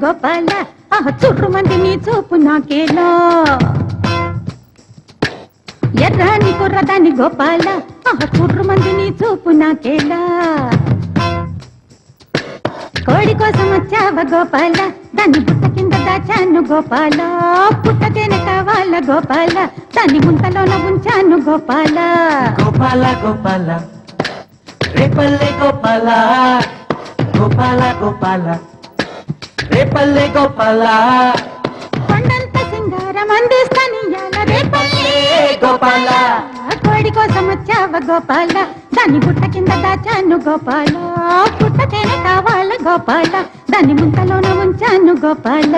గోపాల చుర్రు మంది నీ చూపు నాకేలా ఎర్రాని కుర్రదాని గోపాల చుర్రు మంది నీ చూపు నాకేలా కోడి కోసం వచ్చావ గోపాల దాన్ని బుట్ట కింద దాచాను గోపాల పుట్టతేనే కావాల గోపాల దాన్ని ముంతలోన ఉంచాను గోపాల గోపాల గోపాల రేపల్లె గోపాల గోపాల గోపాల రేపల్లె గోపాల కొండంత సింగారం అందిస్తానియాల రేపల్లె గోపాల కోడి కోసం వచ్చావ గోపాల దాన్ని బుట్ట కింద దాచాను గోపాల పుట్టతేనే కావాల గోపాల దాన్ని ముంతలోన ఉంచాను గోపాల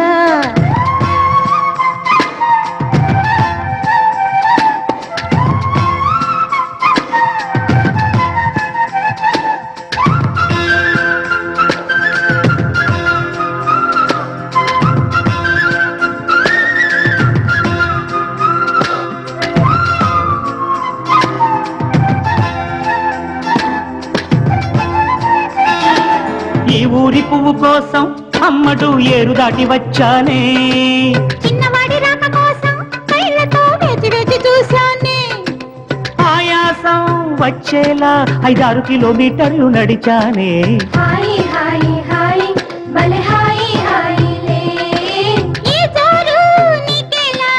ఈ ఊరి పువ్వు కోసం అమ్మడు ఏరు దాటి వచ్చానే చిన్నవాడి రాక కోసం కైళ్ళతో వేచి వేచి చూశానే ఆయాసం వచ్చేలా 5-6 కిలోమీటర్లు నడిచానే హాయ్ హాయ్ హాయ్ భలే హాయ్ హాయ్ లే ఈ జోరు నీకేలా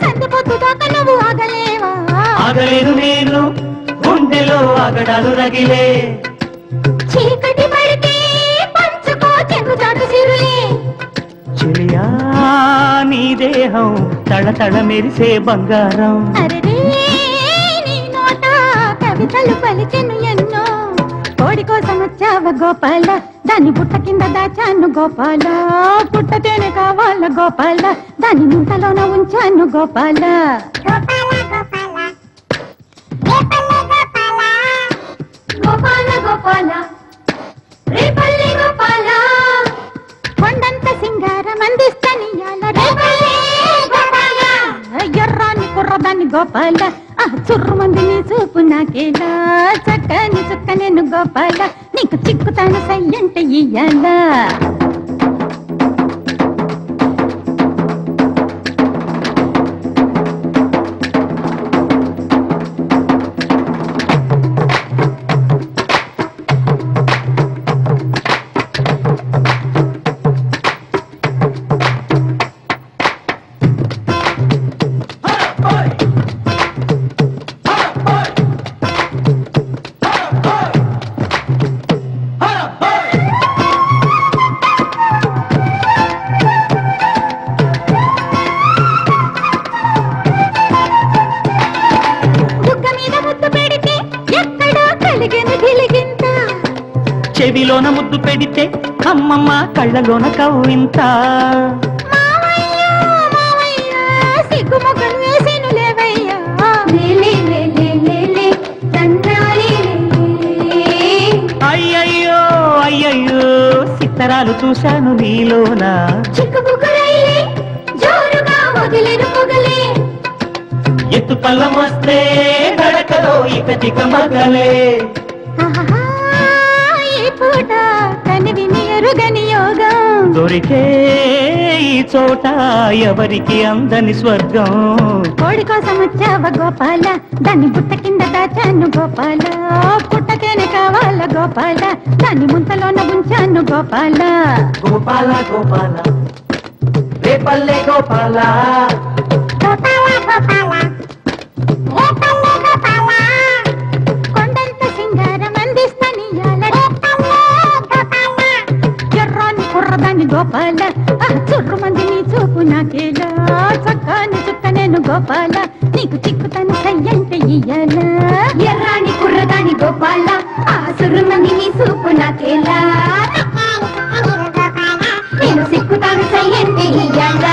సంతపొద్దు దాకా నువ్వు ఆగలేవా ఆగలేదు నేను గుండెలో ఆగడాలు రగిలే చీకటి పడితే పంచుకో చెంగుచాటు సిరులే చెలియా నీ దేహం తళతళ మెరిసే బంగారం అరెరే నీ నోట కవితలు పలికెను ఎన్నో కోడి కోసం వచ్చావ గోపాల దాన్ని బుట్ట కింద దాచాను గోపాల పుట్టతేనే కావాల గోపాల దాన్ని ముంతలోన ఉంచాను గోపాల గోపాల గోపాల రేపల్లె గోపాల కొండంత సింగారం అందిస్తానియాల రేపల్లె గోపాల ఎర్రాని కుర్రదాన్ని గోపాల చుర్రు మంది నీ చూపు నాకేలా చక్కని చుక్క నేను గోపాల నీకు చిక్కుతాను సయ్యంటే ఇయ్యాల చెవిలోన ముద్దు పెడితే అమ్మమ్మ కళ్ళలోన కవ్వింత సిగ్గుమొగ్గలు వేసేను లేవయ్యా అయ్యయ్యో అయ్యయ్యో సిత్తరాలు చూశాను నీలోన ఎత్తు పల్లం వస్తే గడకలో ఇక చిక మగలే పూట కనివి ఎరుగని యోగం దొరికే ఈ చోట ఎవరికి అందని స్వర్గం కోడి కోసం వచ్చావ గోపాల దాన్ని బుట్ట కింద దాచాను గోపాల పుట్టతేనే కావాల గోపాల దాన్ని ముంతలోన ఉంచాను గోపాల గోపాల గోపాల రేపల్లె గోపాల కొండంత సింగారం అందిస్తానియాల ఎర్రాని కుర్రదాన్ని గోపాల చుర్రు మంది నీ చూపు నాకేలా చక్కని చుక్క నేను గోపాల నీకు చిక్కుతాను సయ్యంటే ఇయ్యాల ఎర్రాని కుర్రదాని గోపాల సుర్రు మంది నీ చూపు నాకేలా నేను సిక్కుతాను సయ్యంటే ఇయ్యాల